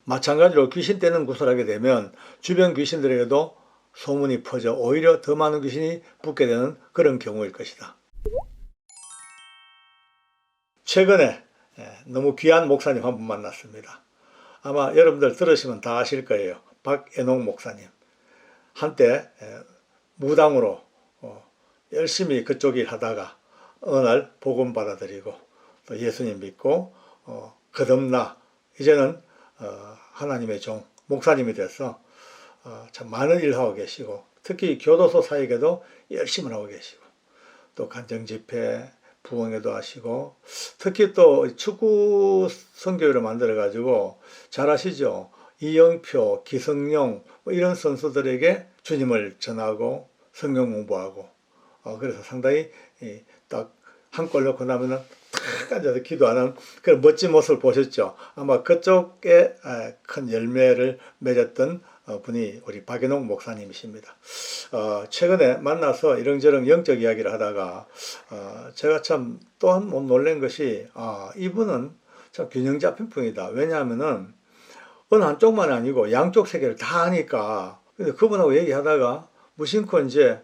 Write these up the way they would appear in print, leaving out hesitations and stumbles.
마찬가지로 귀신 떼는 구슬하게 되면 주변 귀신들에게도 소문이 퍼져 오히려 더 많은 귀신이 붙게 되는 그런 경우일 것이다. 최근에 너무 귀한 목사님 한 분 만났습니다. 아마 여러분들 들으시면 다 아실 거예요. 박애농 목사님. 한때 무당으로 열심히 그쪽 일 하다가 어느 날 복음 받아들이고 또 예수님 믿고 거듭나 이제는 하나님의 종 목사님이 돼서 참 많은 일을 하고 계시고 특히 교도소 사역에도 열심히 하고 계시고 또 간정집회 부흥회도 하시고 특히 또 축구 선교회를 만들어 가지고 잘 아시죠? 이영표, 기성용 뭐 이런 선수들에게 주님을 전하고 성경 공부하고 그래서 상당히 딱 한 골 넣고 나면은 탁 앉아서 기도하는 그런 멋진 모습을 보셨죠. 아마 그쪽에 큰 열매를 맺었던 분이 우리 박연옥 목사님이십니다. 최근에 만나서 이런저런 영적 이야기를 하다가 제가 참 또한 못 놀란 것이 이분은 참 균형 잡힌 분이다. 왜냐하면은 어느 한쪽만 아니고 양쪽 세계를 다 하니까. 근데 그분하고 얘기하다가 무심코 이제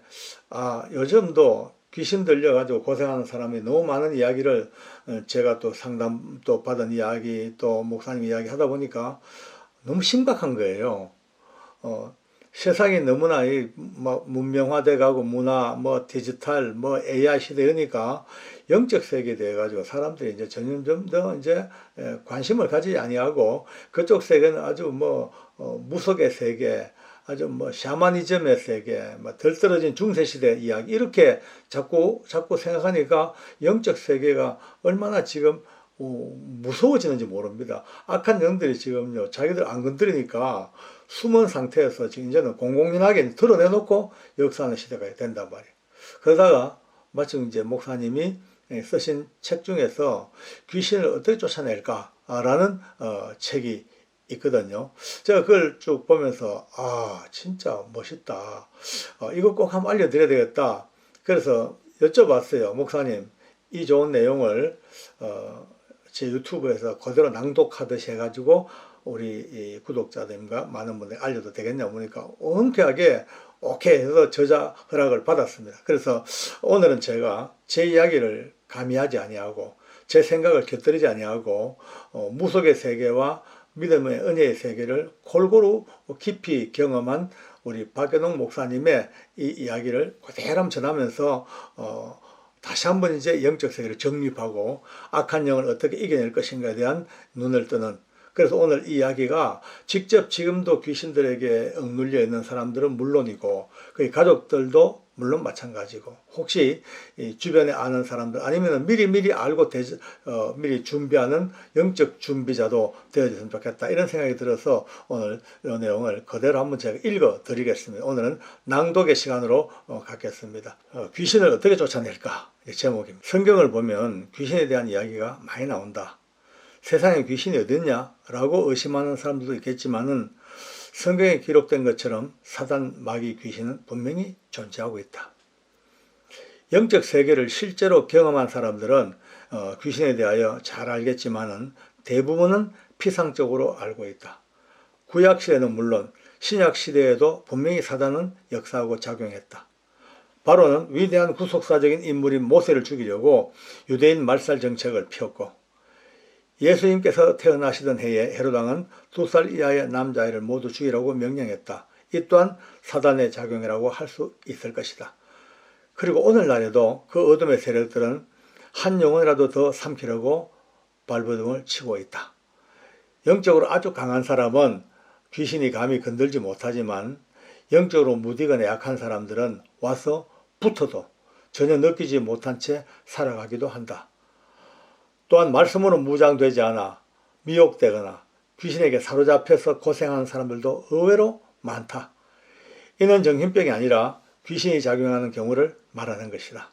요즘도 귀신 들려가지고 고생하는 사람이 너무 많은 이야기를 제가 또 상담도 받은 이야기 또 목사님 이야기 하다 보니까 너무 심각한 거예요. 세상이 너무나 문명화돼 가고 문화 디지털 AI 시대 이러니까 영적 세계에 대해 가지고 사람들이 이제 점점 더 이제 관심을 가지지 아니하고 그쪽 세계는 아주 무속의 세계 아주 샤머니즘의 세계, 덜 떨어진 중세시대 이야기, 이렇게 자꾸 생각하니까 영적 세계가 얼마나 지금 무서워지는지 모릅니다. 악한 영들이 지금요, 자기들 안 건드리니까 숨은 상태에서 지금 이제는 공공연하게 드러내놓고 역사하는 시대가 된단 말이에요. 그러다가 마침 이제 목사님이 쓰신 책 중에서 귀신을 어떻게 쫓아낼까라는 책이 있거든요. 제가 그걸 쭉 보면서 진짜 멋있다. 이거 꼭 한번 알려드려야 되겠다. 그래서 여쭤봤어요. 목사님, 이 좋은 내용을 제 유튜브에서 그대로 낭독하듯이 해가지고 우리 구독자들과 많은 분들 알려도 되겠냐 보니까 흔쾌하게 오케이 해서 저자 허락을 받았습니다. 그래서 오늘은 제가 제 이야기를 가미하지 아니하고 제 생각을 곁들이지 아니하고 무속의 세계와 믿음의 은혜의 세계를 골고루 깊이 경험한 우리 박연옥 목사님의 이 이야기를 그대로 전하면서 다시 한번 이제 영적 세계를 정립하고 악한 영을 어떻게 이겨낼 것인가에 대한 눈을 뜨는, 그래서 오늘 이 이야기가 직접 지금도 귀신들에게 억눌려 있는 사람들은 물론이고 그 가족들도 물론 마찬가지고 혹시 주변에 아는 사람들 아니면 미리 알고 미리 준비하는 영적 준비자도 되어졌으면 좋겠다 이런 생각이 들어서 오늘 이 내용을 그대로 한번 제가 읽어 드리겠습니다. 오늘은 낭독의 시간으로 갖겠습니다. 귀신을 어떻게 쫓아낼까 제목입니다. 성경을 보면 귀신에 대한 이야기가 많이 나온다. 세상에 귀신이 어딨냐? 라고 의심하는 사람들도 있겠지만은 성경에 기록된 것처럼 사단, 마귀, 귀신은 분명히 존재하고 있다. 영적 세계를 실제로 경험한 사람들은 귀신에 대하여 잘 알겠지만은 대부분은 피상적으로 알고 있다. 구약 시대는 물론 신약 시대에도 분명히 사단은 역사하고 작용했다. 바로는 위대한 구속사적인 인물인 모세를 죽이려고 유대인 말살 정책을 폈고 예수님께서 태어나시던 해에 헤롯 왕은 2살 이하의 남자아이를 모두 죽이라고 명령했다. 이 또한 사단의 작용이라고 할 수 있을 것이다. 그리고 오늘날에도 그 어둠의 세력들은 한 영혼이라도 더 삼키려고 발버둥을 치고 있다. 영적으로 아주 강한 사람은 귀신이 감히 건들지 못하지만 영적으로 무디거나 약한 사람들은 와서 붙어도 전혀 느끼지 못한 채 살아가기도 한다. 또한 말씀으로 무장되지 않아 미혹되거나 귀신에게 사로잡혀서 고생하는 사람들도 의외로 많다. 이는 정신병이 아니라 귀신이 작용하는 경우를 말하는 것이다.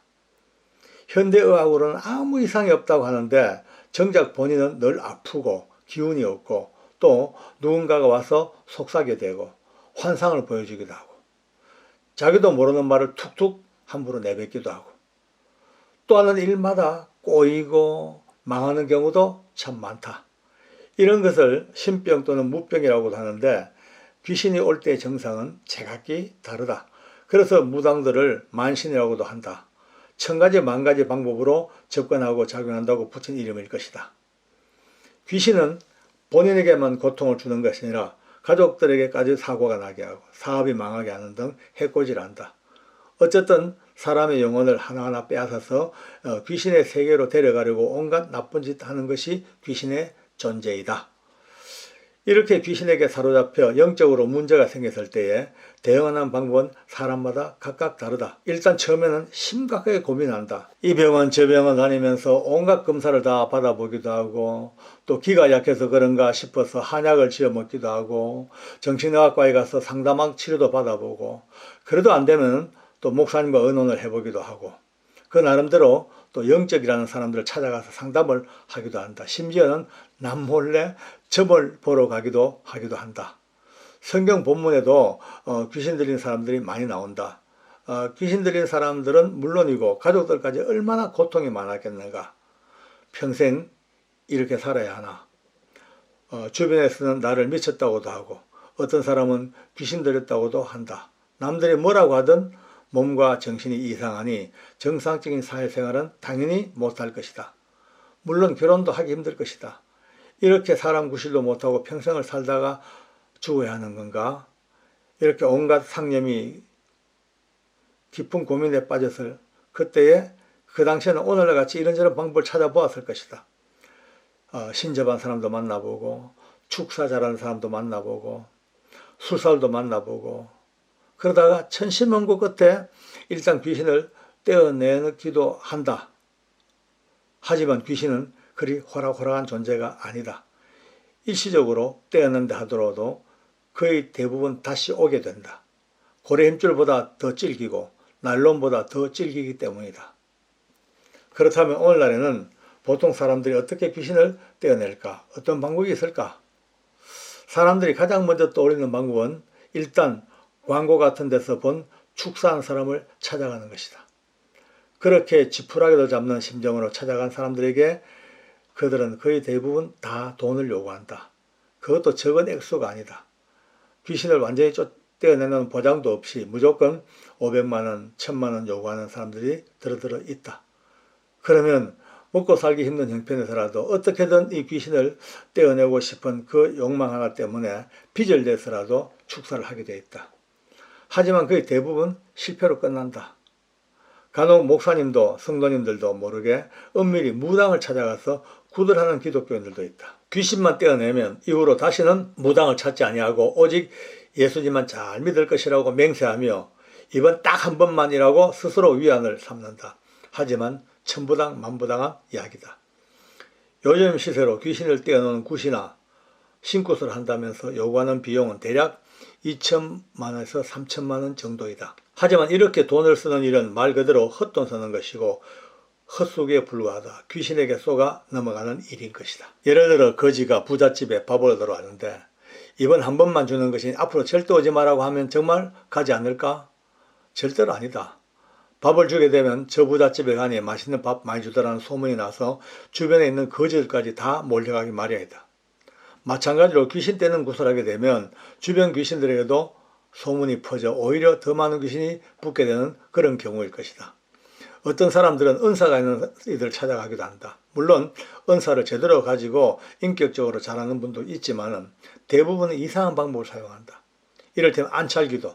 현대의학으로는 아무 이상이 없다고 하는데 정작 본인은 늘 아프고 기운이 없고 또 누군가가 와서 속삭여 대고 환상을 보여주기도 하고 자기도 모르는 말을 툭툭 함부로 내뱉기도 하고 또 하는 일마다 꼬이고 망하는 경우도 참 많다. 이런 것을 신병 또는 무병이라고도 하는데 귀신이 올 때의 증상은 제각기 다르다. 그래서 무당들을 만신이라고도 한다. 천가지 만가지 방법으로 접근하고 작용한다고 붙인 이름일 것이다. 귀신은 본인에게만 고통을 주는 것이 아니라 가족들에게까지 사고가 나게 하고 사업이 망하게 하는 등 해코지를 한다. 어쨌든 사람의 영혼을 하나하나 빼앗아서 귀신의 세계로 데려가려고 온갖 나쁜 짓 하는 것이 귀신의 존재이다. 이렇게 귀신에게 사로잡혀 영적으로 문제가 생겼을 때에 대응하는 방법은 사람마다 각각 다르다. 일단 처음에는 심각하게 고민한다. 이 병원 저 병원 다니면서 온갖 검사를 다 받아보기도 하고 또 기가 약해서 그런가 싶어서 한약을 지어 먹기도 하고 정신의학과에 가서 상담학 치료도 받아보고 그래도 안 되면 또 목사님과 의논을 해보기도 하고 그 나름대로 또 영적이라는 사람들을 찾아가서 상담을 하기도 한다. 심지어는 남몰래 점을 보러 가기도 한다. 성경 본문에도 귀신 들린 사람들이 많이 나온다. 귀신 들린 사람들은 물론이고 가족들까지 얼마나 고통이 많았겠는가. 평생 이렇게 살아야 하나. 주변에서는 나를 미쳤다고도 하고 어떤 사람은 귀신 들렸다고도 한다. 남들이 뭐라고 하든 몸과 정신이 이상하니 정상적인 사회생활은 당연히 못할 것이다. 물론 결혼도 하기 힘들 것이다. 이렇게 사람 구실도 못하고 평생을 살다가 죽어야 하는 건가? 이렇게 온갖 상념이 깊은 고민에 빠졌을 그때에 그 당시에는 오늘날 같이 이런저런 방법을 찾아보았을 것이다. 신접한 사람도 만나보고 축사 잘하는 사람도 만나보고 술사도 만나보고 그러다가 천신만고 끝에 일단 귀신을 떼어내기도 한다. 하지만 귀신은 그리 호락호락한 존재가 아니다. 일시적으로 떼어낸다 하더라도 거의 대부분 다시 오게 된다. 고래 힘줄보다 더 질기고 나일론보다 더 질기기 때문이다. 그렇다면 오늘날에는 보통 사람들이 어떻게 귀신을 떼어낼까? 어떤 방법이 있을까? 사람들이 가장 먼저 떠올리는 방법은 일단 광고 같은 데서 본 축사한 사람을 찾아가는 것이다. 그렇게 지푸라기도 잡는 심정으로 찾아간 사람들에게 그들은 거의 대부분 다 돈을 요구한다. 그것도 적은 액수가 아니다. 귀신을 완전히 떼어내는 보장도 없이 무조건 500만 원, 1000만 원 요구하는 사람들이 들어 있다. 그러면 먹고 살기 힘든 형편에서라도 어떻게든 이 귀신을 떼어내고 싶은 그 욕망 하나 때문에 빚을 내서라도 축사를 하게 돼 있다. 하지만 거의 대부분 실패로 끝난다. 간혹 목사님도 성도님들도 모르게 은밀히 무당을 찾아가서 구들하는 기독교인들도 있다. 귀신만 떼어내면 이후로 다시는 무당을 찾지 아니하고 오직 예수님만 잘 믿을 것이라고 맹세하며 이번 딱 한 번만이라고 스스로 위안을 삼는다. 하지만 천부당 만부당한 이야기다. 요즘 시세로 귀신을 떼어놓은 굿이나 신굿을 한다면서 요구하는 비용은 대략 2천만 원에서 3천만 원 정도이다. 하지만 이렇게 돈을 쓰는 일은 말 그대로 헛돈 쓰는 것이고 헛수고에 불과하다. 귀신에게 쏘가 넘어가는 일인 것이다. 예를 들어 거지가 부잣집에 밥을 얻으러 왔는데 이번 한 번만 주는 것이 앞으로 절대 오지 마라고 하면 정말 가지 않을까? 절대로 아니다. 밥을 주게 되면 저 부잣집에 가니 맛있는 밥 많이 주더라는 소문이 나서 주변에 있는 거지들까지 다 몰려가기 마련이다. 마찬가지로 귀신 떼는 굿을 하게 되면 주변 귀신들에게도 소문이 퍼져 오히려 더 많은 귀신이 붙게 되는 그런 경우일 것이다. 어떤 사람들은 은사가 있는 이들을 찾아가기도 한다. 물론 은사를 제대로 가지고 인격적으로 잘하는 분도 있지만 대부분은 이상한 방법을 사용한다. 이를테면 안찰기도.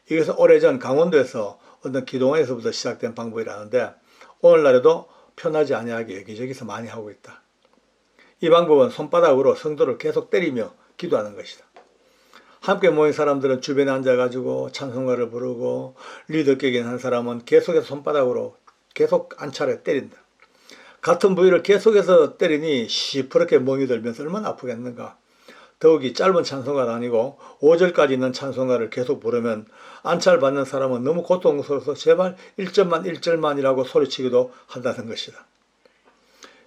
이것은 오래전 강원도에서 어떤 기동원에서부터 시작된 방법이라는데 오늘날에도 편하지 아니하게 여기저기서 많이 하고 있다. 이 방법은 손바닥으로 성도를 계속 때리며 기도하는 것이다. 함께 모인 사람들은 주변에 앉아가지고 찬송가를 부르고 리더격인 한 사람은 계속해서 손바닥으로 계속 안찰에 때린다. 같은 부위를 계속해서 때리니 시퍼렇게 멍이 들면서 얼마나 아프겠는가. 더욱이 짧은 찬송가가 아니고 5절까지 있는 찬송가를 계속 부르면 안찰 받는 사람은 너무 고통스러워서 제발 1절만이라고 소리치기도 한다는 것이다.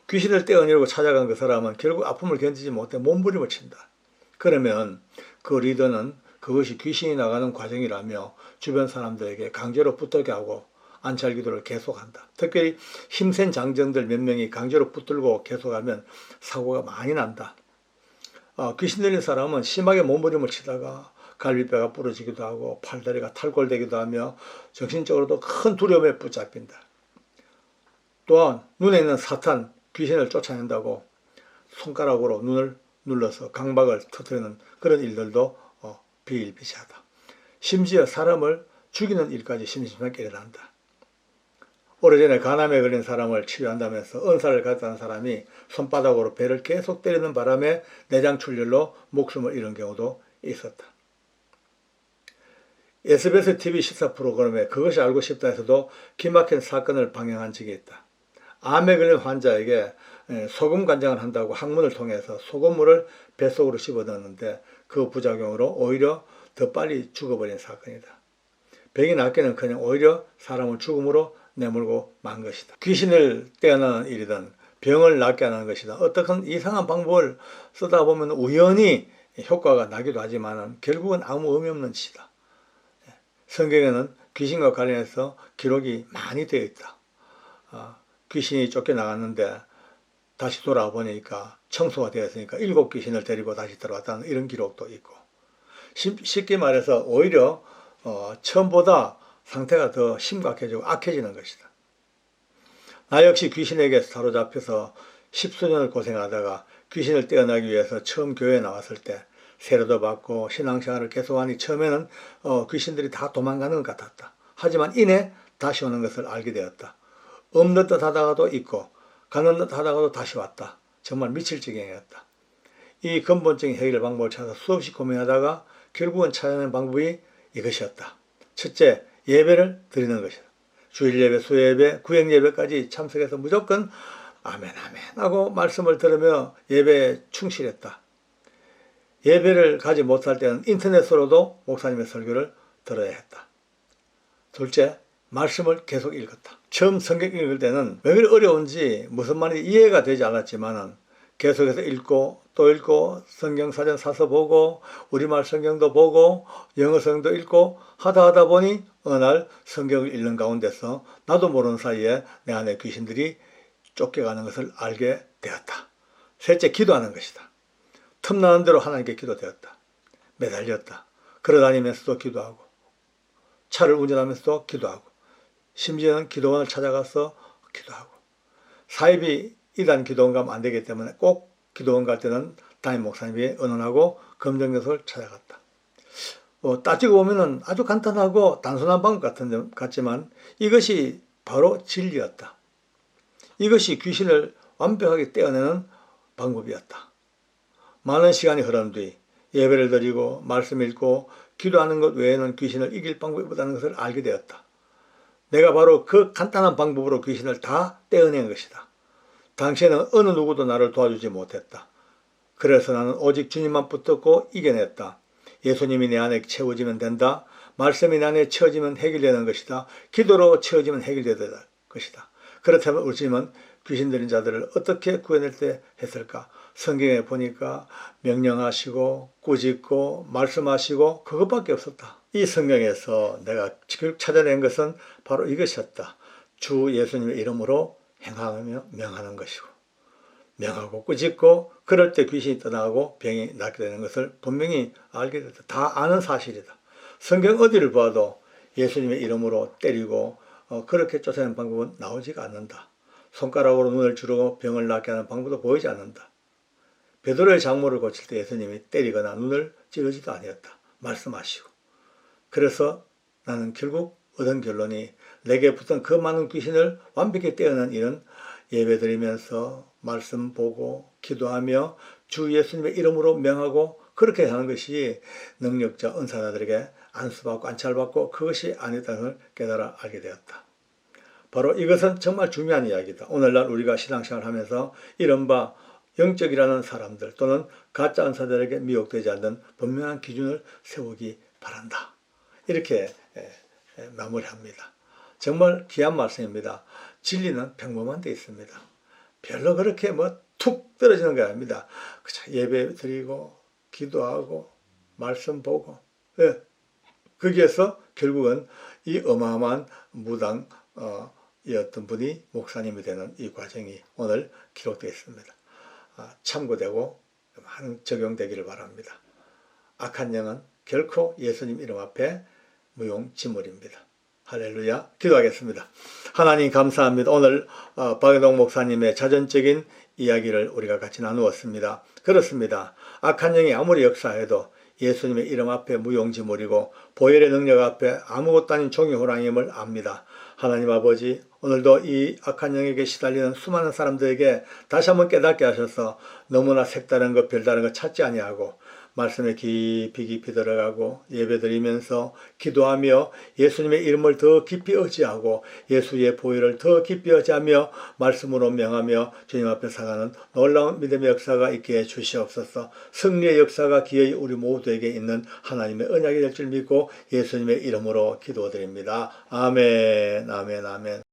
귀신을 떼어내려고 찾아간 그 사람은 결국 아픔을 견디지 못해 몸부림을 친다. 그러면 그 리더는 그것이 귀신이 나가는 과정이라며 주변 사람들에게 강제로 붙들게 하고 안찰 기도를 계속한다. 특별히 힘센 장정들 몇 명이 강제로 붙들고 계속하면 사고가 많이 난다. 귀신 들린 사람은 심하게 몸부림을 치다가 갈비뼈가 부러지기도 하고 팔다리가 탈골되기도 하며 정신적으로도 큰 두려움에 붙잡힌다. 또한 눈에 있는 사탄, 귀신을 쫓아낸다고 손가락으로 눈을 눌러서 강박을 터뜨리는 그런 일들도 비일비재하다. 심지어 사람을 죽이는 일까지 심심하게 일어난다. 오래전에 간암에 걸린 사람을 치료한다면서 은사를 가졌다는 사람이 손바닥으로 배를 계속 때리는 바람에 내장출혈로 목숨을 잃은 경우도 있었다. SBS TV 시사 프로그램에 그것이 알고 싶다 해서도 기막힌 사건을 방영한 적이 있다. 암에 걸린 환자에게 소금 간장을 한다고 학문을 통해서 소금물을 뱃속으로 집어넣었는데 그 부작용으로 오히려 더 빨리 죽어버린 사건이다. 병이 낫기는커녕 오히려 사람을 죽음으로 내몰고 만 것이다. 귀신을 떼어나는 일이든 병을 낫게 하는 것이든 어떻든 이상한 방법을 쓰다 보면 우연히 효과가 나기도 하지만 결국은 아무 의미 없는 짓이다. 성경에는 귀신과 관련해서 기록이 많이 되어 있다. 귀신이 쫓겨나갔는데 다시 돌아와 보니까 청소가 되었으니까 7 귀신을 데리고 다시 들어왔다는 이런 기록도 있고, 쉽게 말해서 오히려 처음보다 상태가 더 심각해지고 악해지는 것이다. 나 역시 귀신에게 사로잡혀서 10수년을 고생하다가 귀신을 떼어나기 위해서 처음 교회에 나왔을 때 세례도 받고 신앙생활을 계속하니 처음에는 귀신들이 다 도망가는 것 같았다. 하지만 이내 다시 오는 것을 알게 되었다. 없는 듯 하다가도 있고 가는 듯 하다가도 다시 왔다. 정말 미칠 지경이었다. 이 근본적인 해결 방법을 찾아 수없이 고민하다가 결국은 찾아낸 방법이 이것이었다. 첫째, 예배를 드리는 것이다. 주일 예배, 수요예배, 구역 예배까지 참석해서 무조건 아멘 아멘 하고 말씀을 들으며 예배에 충실했다. 예배를 가지 못할 때는 인터넷으로도 목사님의 설교를 들어야 했다. 둘째, 말씀을 계속 읽었다. 처음 성경 읽을 때는 왜 그리 어려운지 무슨 말인지 이해가 되지 않았지만 계속해서 읽고 또 읽고 성경 사전 사서 보고 우리말 성경도 보고 영어 성경도 읽고 하다 보니 어느 날 성경을 읽는 가운데서 나도 모르는 사이에 내 안에 귀신들이 쫓겨가는 것을 알게 되었다. 셋째, 기도하는 것이다. 틈나는 대로 하나님께 기도되었다. 매달렸다. 걸어다니면서도 기도하고 차를 운전하면서도 기도하고 심지어는 기도원을 찾아가서 기도하고, 사입이 이단 기도원 가면 안 되기 때문에 꼭 기도원 갈 때는 담임 목사님이 의논하고 검정교석을 찾아갔다. 따지고 보면 아주 간단하고 단순한 방법 같지만 이것이 바로 진리였다. 이것이 귀신을 완벽하게 떼어내는 방법이었다. 많은 시간이 흐른 뒤 예배를 드리고 말씀 읽고 기도하는 것 외에는 귀신을 이길 방법이 없다는 것을 알게 되었다. 내가 바로 그 간단한 방법으로 귀신을 다 떼어낸 것이다. 당시에는 어느 누구도 나를 도와주지 못했다. 그래서 나는 오직 주님만 붙들고 이겨냈다. 예수님이 내 안에 채워지면 된다. 말씀이 내 안에 채워지면 해결되는 것이다. 기도로 채워지면 해결되는 것이다. 그렇다면 우리 주님은 귀신 들린 자들을 어떻게 구해낼 때 했을까? 성경에 보니까 명령하시고 꾸짖고 말씀하시고 그것밖에 없었다. 이 성경에서 내가 찾아낸 것은 바로 이것이었다. 주 예수님의 이름으로 행하며 명하는 것이고, 명하고 꾸짖고 그럴 때 귀신이 떠나가고 병이 낫게 되는 것을 분명히 알게 됐다. 다 아는 사실이다. 성경 어디를 봐도 예수님의 이름으로 때리고 그렇게 쫓아내는 방법은 나오지가 않는다. 손가락으로 눈을 주르고 병을 낫게 하는 방법도 보이지 않는다. 베드로의 장모를 고칠 때 예수님이 때리거나 눈을 찌르지도 아니었다. 말씀하시고. 그래서 나는 결국 얻은 결론이 내게 붙은 그 많은 귀신을 완벽히 떼어낸 일은 예배드리면서 말씀 보고 기도하며 주 예수님의 이름으로 명하고 그렇게 하는 것이 능력자 은사자들에게 안수받고 안찰받고 그것이 아니었다는 걸 깨달아 알게 되었다. 바로 이것은 정말 중요한 이야기다. 오늘날 우리가 신앙생활을 하면서 이른바 영적이라는 사람들 또는 가짜 은사들에게 미혹되지 않는 분명한 기준을 세우기 바란다. 이렇게 마무리합니다. 정말 귀한 말씀입니다. 진리는 평범한 데 있습니다. 별로 그렇게 툭 떨어지는 게 아닙니다. 예배 드리고 기도하고 말씀 보고 거기에서 결국은 이 어마어마한 무당 이었던 분이 목사님이 되는 이 과정이 오늘 기록되어 있습니다. 참고되고 적용되기를 바랍니다. 악한 영은 결코 예수님 이름 앞에 무용지물입니다. 할렐루야. 기도하겠습니다. 하나님 감사합니다. 오늘 박연옥 목사님의 자전적인 이야기를 우리가 같이 나누었습니다. 그렇습니다. 악한 영이 아무리 역사해도 예수님의 이름 앞에 무용지물이고 보혈의 능력 앞에 아무것도 아닌 종이 호랑임을 압니다. 하나님 아버지, 오늘도 이 악한 영에게 시달리는 수많은 사람들에게 다시 한번 깨닫게 하셔서 너무나 색다른 것 별다른 것 찾지 아니하고 말씀에 깊이 들어가고 예배드리면서 기도하며 예수님의 이름을 더 깊이 의지하고 예수의 보혈을 더 깊이 의지하며 말씀으로 명하며 주님 앞에 사가는 놀라운 믿음의 역사가 있게 해 주시옵소서. 승리의 역사가 기어이 우리 모두에게 있는 하나님의 언약이 될 줄 믿고 예수님의 이름으로 기도드립니다. 아멘, 아멘, 아멘.